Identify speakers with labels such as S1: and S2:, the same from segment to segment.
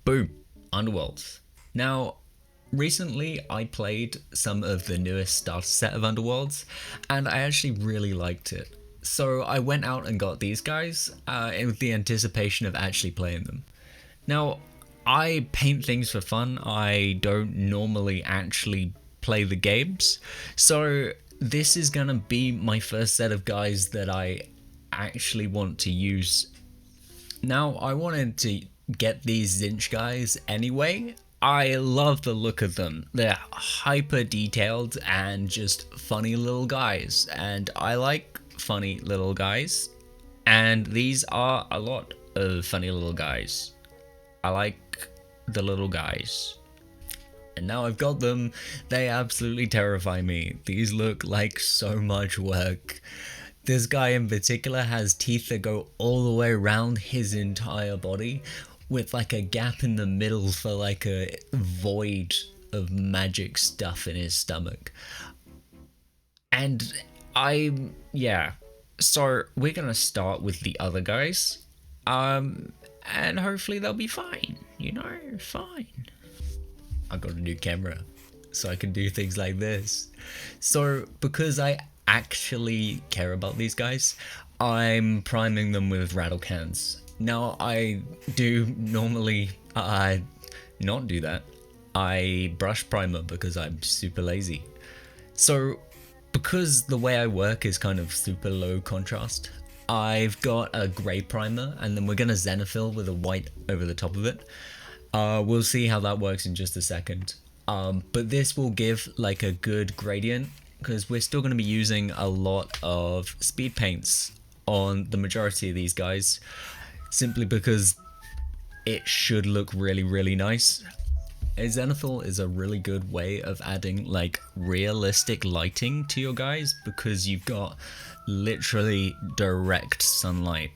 S1: Boom, Underworlds. Now, recently I played some of the newest starter set of Underworlds, and I actually really liked it. So I went out and got these guys with the anticipation of actually playing them. Now, I paint things for fun. I don't normally actually play the games, so this is gonna be my first set of guys that I actually want to use. Now, I wanted to get these Zinch guys anyway. I love the look of them. They're hyper detailed and just funny little guys, and I like funny little guys, and these are a lot of funny little guys. I like the little guys. And now I've got them, they absolutely terrify me. These look like so much work. This guy in particular has teeth that go all the way around his entire body, with like a gap in the middle for like a void of magic stuff in his stomach. And yeah. So we're gonna start with the other guys. And hopefully they'll be fine, fine. I got a new camera, so I can do things like this. So because I actually care about these guys, I'm priming them with rattle cans. Now I do normally not do that. I brush primer because I'm super lazy. So because the way I work is kind of super low contrast, I've got a grey primer, and then we're gonna xenophil with a white over the top of it. We'll see how that works in just a second. But this will give like a good gradient, because we're still going to be using a lot of speed paints on the majority of these guys, simply because it should look really, really nice. A xenophil is a really good way of adding like realistic lighting to your guys, because you've got literally direct sunlight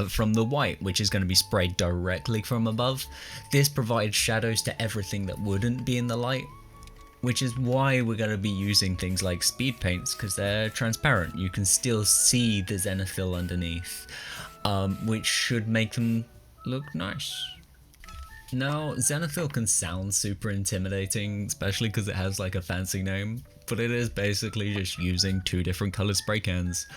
S1: from the white, which is going to be sprayed directly from above. This provides shadows to everything that wouldn't be in the light, which is why we're going to be using things like speed paints, because they're transparent. You can still see the xenophil underneath, which should make them look nice. Now, xenophil can sound super intimidating, especially because it has like a fancy name, but it is basically just using two different color spray cans.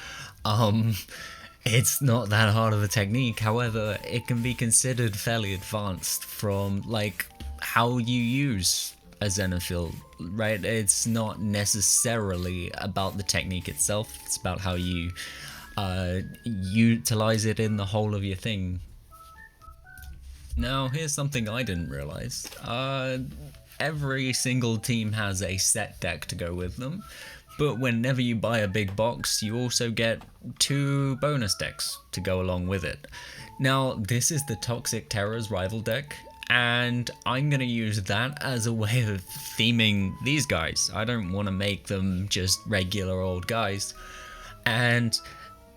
S1: It's not that hard of a technique, however, it can be considered fairly advanced from like how you use a xenophil, right? It's not necessarily about the technique itself, it's about how you utilize it in the whole of your thing. Now, here's something I didn't realize. Every single team has a set deck to go with them, but whenever you buy a big box, you also get 2 bonus decks to go along with it. Now, this is the Toxic Terror's rival deck, and I'm going to use that as a way of theming these guys. I don't want to make them just regular old guys. And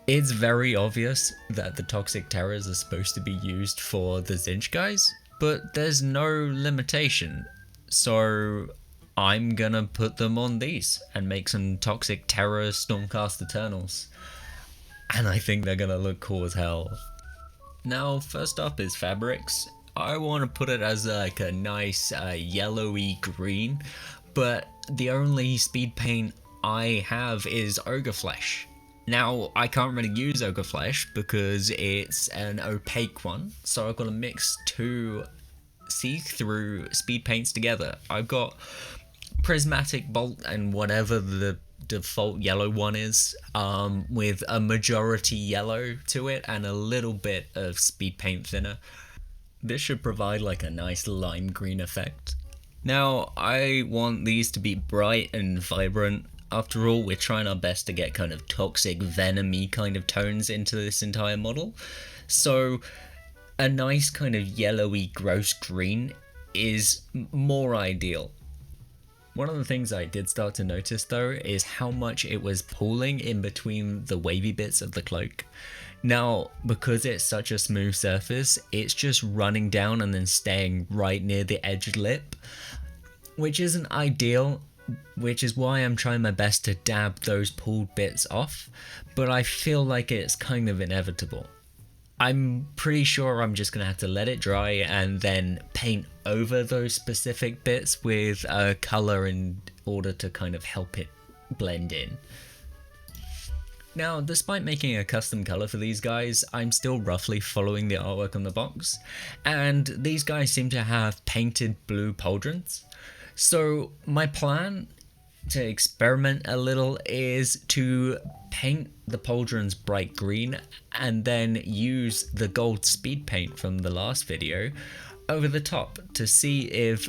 S1: it's very obvious that the Toxic Terrors are supposed to be used for the Zinch guys, but there's no limitation. So I'm gonna put them on these and make some Toxic Terror Stormcast Eternals. And I think they're gonna look cool as hell. Now, first up is Fabrics. I want to put it as like a nice yellowy green, but the only speed paint I have is Ogre Flesh. Now, I can't really use Ogre Flesh because it's an opaque one, so I've got to mix 2 see-through speed paints together. I've got Prismatic Bolt and whatever the default yellow one is, with a majority yellow to it and a little bit of speed paint thinner. This should provide like a nice lime green effect. Now, I want these to be bright and vibrant. After all, we're trying our best to get kind of toxic, venom-y kind of tones into this entire model. So a nice kind of yellowy, gross green is more ideal. One of the things I did start to notice though is how much it was pooling in between the wavy bits of the cloak. Now, because it's such a smooth surface, it's just running down and then staying right near the edged lip, which isn't ideal, which is why I'm trying my best to dab those pulled bits off, but I feel like it's kind of inevitable. I'm pretty sure I'm just gonna have to let it dry and then paint over those specific bits with color in order to kind of help it blend in. Now, despite making a custom color for these guys, I'm still roughly following the artwork on the box, and these guys seem to have painted blue pauldrons. So my plan to experiment a little is to paint the pauldrons bright green and then use the gold speed paint from the last video over the top to see if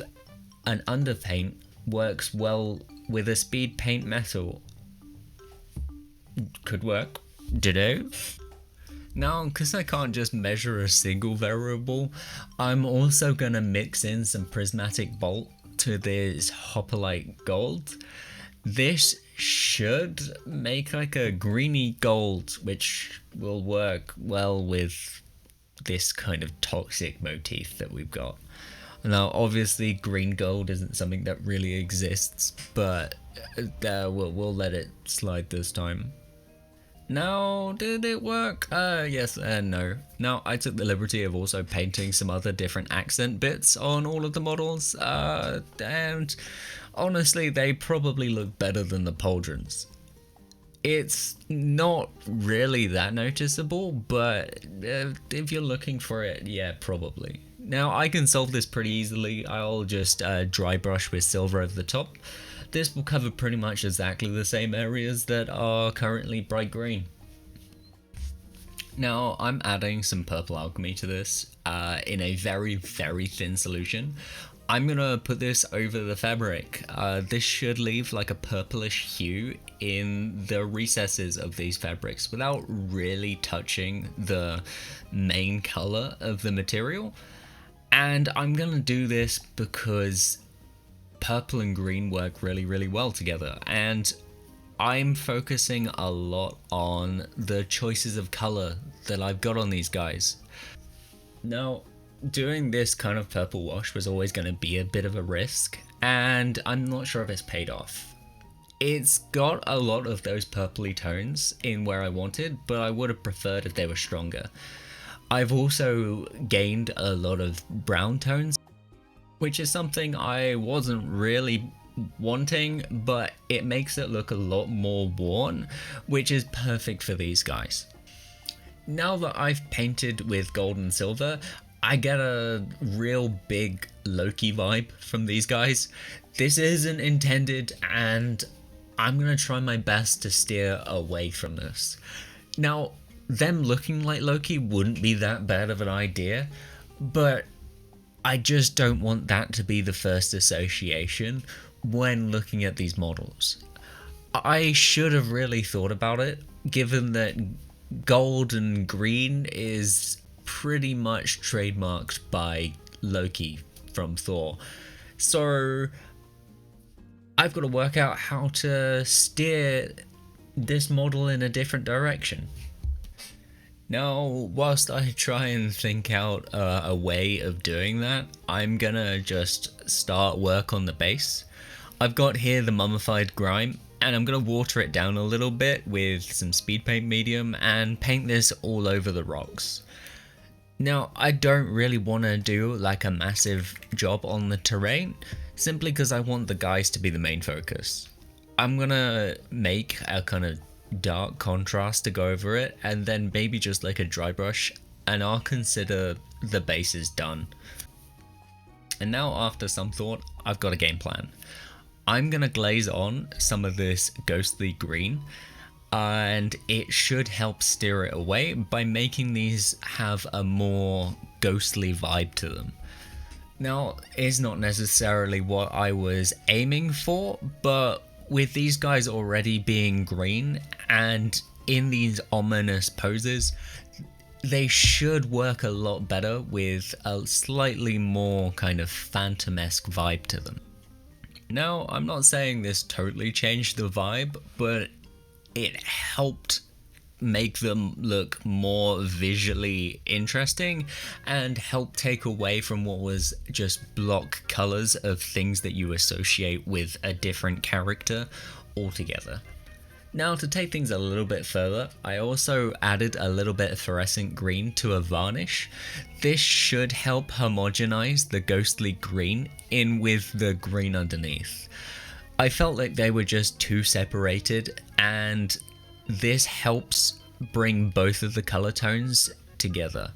S1: an underpaint works well with a speed paint metal. Could work. Ditto. Now, because I can't just measure a single variable, I'm also gonna mix in some prismatic bolt to this Hopperlite gold. This should make like a greeny gold, which will work well with this kind of toxic motif that we've got. Now, obviously, green gold isn't something that really exists, but we'll let it slide this time. Now, did it work? Yes and no. Now, I took the liberty of also painting some other different accent bits on all of the models, and honestly, they probably look better than the pauldrons. It's not really that noticeable, but if you're looking for it, yeah, probably. Now, I can solve this pretty easily. I'll just dry brush with silver over the top. This will cover pretty much exactly the same areas that are currently bright green. Now, I'm adding some purple alchemy to this in a very, very thin solution. I'm gonna put this over the fabric. This should leave like a purplish hue in the recesses of these fabrics without really touching the main color of the material. And I'm gonna do this because purple and green work really, really well together, and I'm focusing a lot on the choices of color that I've got on these guys. Now, doing this kind of purple wash was always going to be a bit of a risk, and I'm not sure if it's paid off. It's got a lot of those purpley tones in where I wanted, but I would have preferred if they were stronger. I've also gained a lot of brown tones, which is something I wasn't really wanting, but it makes it look a lot more worn, which is perfect for these guys. Now that I've painted with gold and silver, I get a real big Loki vibe from these guys. This isn't intended, and I'm gonna try my best to steer away from this. Now, them looking like Loki wouldn't be that bad of an idea, but I just don't want that to be the first association when looking at these models. I should have really thought about it, given that gold and green is pretty much trademarked by Loki from Thor. So I've got to work out how to steer this model in a different direction. Now, whilst I try and think out a way of doing that, I'm gonna just start work on the base. I've got here the mummified grime, and I'm gonna water it down a little bit with some speed paint medium and paint this all over the rocks. Now, I don't really want to do like a massive job on the terrain, simply because I want the guys to be the main focus. I'm gonna make a kind of dark contrast to go over it, and then maybe just like a dry brush, and I'll consider the bases done. And now, after some thought, I've got a game plan. I'm gonna glaze on some of this ghostly green, and it should help steer it away by making these have a more ghostly vibe to them. Now, it's not necessarily what I was aiming for, but with these guys already being green and in these ominous poses, they should work a lot better with a slightly more kind of phantom-esque vibe to them. Now, I'm not saying this totally changed the vibe, but it helped make them look more visually interesting and help take away from what was just block colors of things that you associate with a different character altogether. Now, to take things a little bit further, I also added a little bit of fluorescent green to a varnish. This should help homogenize the ghostly green in with the green underneath. I felt like they were just too separated, and this helps bring both of the color tones together.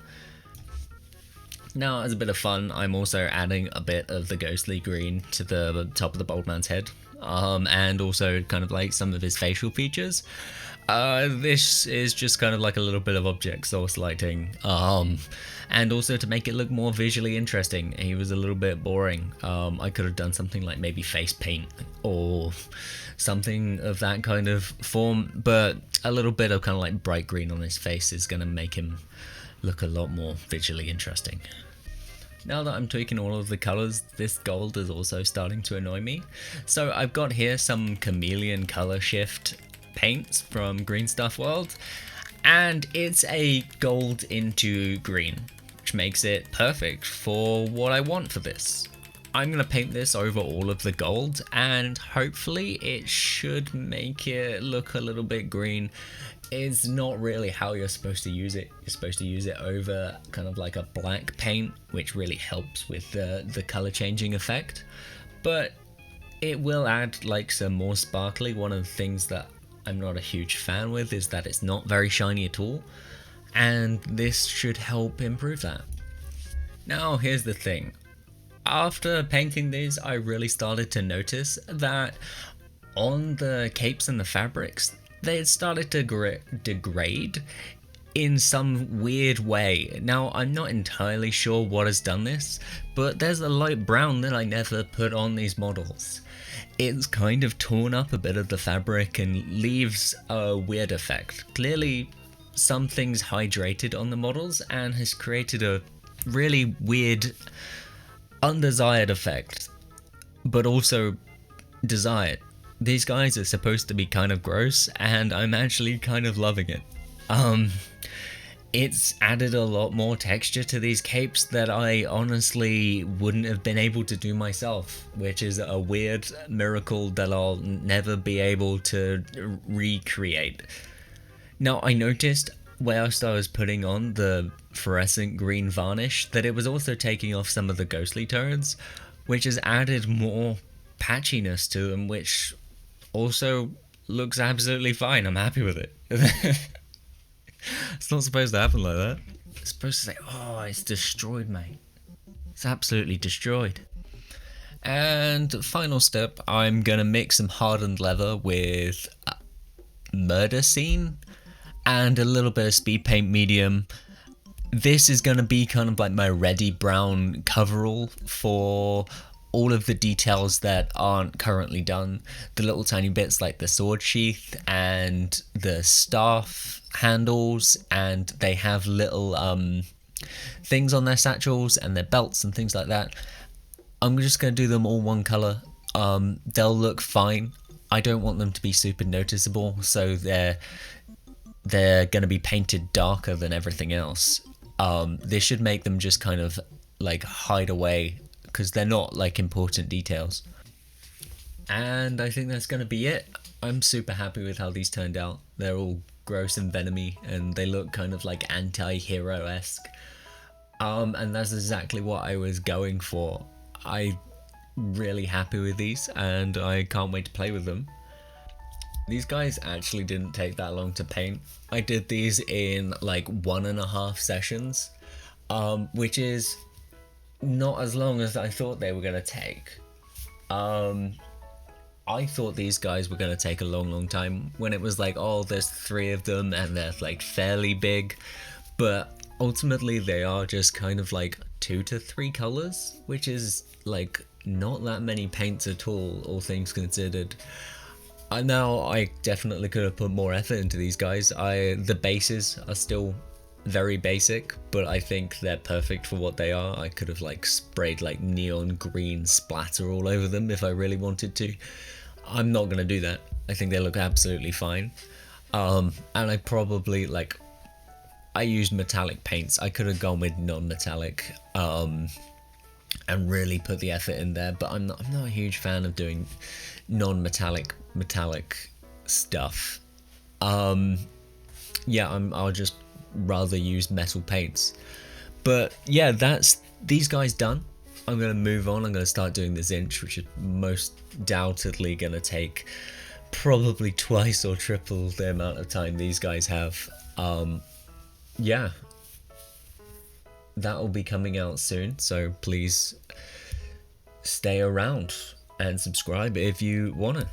S1: Now, as a bit of fun, I'm also adding a bit of the ghostly green to the top of the bald man's head, and also kind of like some of his facial features. This is just kind of like a little bit of object source lighting, and also to make it look more visually interesting. He was a little bit boring. I could have done something like maybe face paint or something of that kind of form, but a little bit of kind of like bright green on his face is going to make him look a lot more visually interesting. Now that I'm tweaking all of the colors, this gold is also starting to annoy me. So I've got here some chameleon color shift paints from Green Stuff World, and it's a gold into green, which makes it perfect for what I want for this. I'm going to paint this over all of the gold, and hopefully it should make it look a little bit green. It's not really how you're supposed to use it. You're supposed to use it over kind of like a black paint, which really helps with the color changing effect. But it will add like some more sparkly. One of the things that I'm not a huge fan with is that it's not very shiny at all, and this should help improve that. Now here's the thing. After painting these, I really started to notice that on the capes and the fabrics, they had started to degrade in some weird way. Now, I'm not entirely sure what has done this, but there's a light brown that I never put on these models. It's kind of torn up a bit of the fabric and leaves a weird effect. Clearly, something's hydrated on the models and has created a really weird, undesired effect, but also desired. These guys are supposed to be kind of gross, and I'm actually kind of loving it. It's added a lot more texture to these capes that I honestly wouldn't have been able to do myself, which is a weird miracle that I'll never be able to recreate. Now, I noticed whilst I was putting on the fluorescent green varnish that it was also taking off some of the ghostly tones, which has added more patchiness to them, which also looks absolutely fine. I'm happy with it. It's not supposed to happen like that. It's supposed to say, oh, it's destroyed, mate. It's absolutely destroyed. And final step, I'm going to mix some hardened leather with murder scene and a little bit of speed paint medium. This is going to be kind of like my reddy brown coverall for all of the details that aren't currently done. The little tiny bits like the sword sheath and the staff handles, and they have little things on their satchels and their belts and things like that. I'm just going to do them all one color. They'll look fine. I don't want them to be super noticeable, so they're going to be painted darker than everything else. This should make them just kind of like hide away, because they're not like important details. And I think that's going to be it. I'm super happy with how these turned out. They're all gross and venomy, and they look kind of like anti-hero-esque. And that's exactly what I was going for. I'm really happy with these, and I can't wait to play with them. These guys actually didn't take that long to paint. I did these in like 1.5 sessions, which is not as long as I thought they were going to take. I thought these guys were going to take a long time when it was like, oh, there's 3 of them and they're like fairly big, but ultimately they are just kind of like 2 to 3 colors, which is like not that many paints at all things considered. Now I definitely could have put more effort into these guys. The bases are still very basic, but I think they're perfect for what they are. I could have like sprayed like neon green splatter all over them if I really wanted to. I'm not gonna do that. I think they look absolutely fine. And I probably I used metallic paints. I could have gone with non-metallic and really put the effort in there, but I'm not a huge fan of doing non-metallic metallic stuff. Yeah, I'll just rather use metal paints. But yeah, that's these guys done. I'm gonna move on. I'm gonna start doing the Zinch, which is most doubtedly gonna take probably twice or triple the amount of time these guys have. Yeah, that will be coming out soon, so please stay around and subscribe if you wanna.